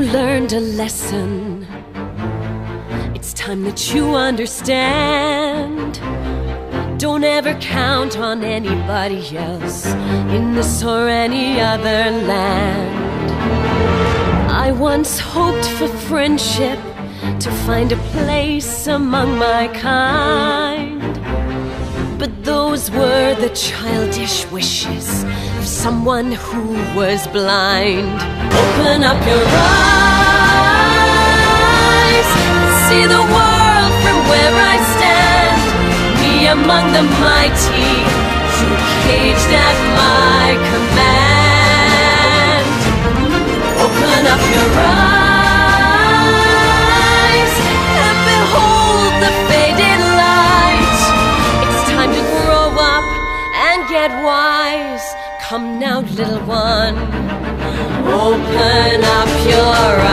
you learned a lesson. It's time that you understand. Don't ever count on anybody else in this or any other land. I once hoped for friendship, to find a place among my kind. But those were the childish wishes of someone who was blind. Open up your eyes, see the world from where I stand. Me among the mighty, you caged at my command. Open up your eyes and behold the faded light. It's time to grow up and get wise. Come now, little one, open up your eyes.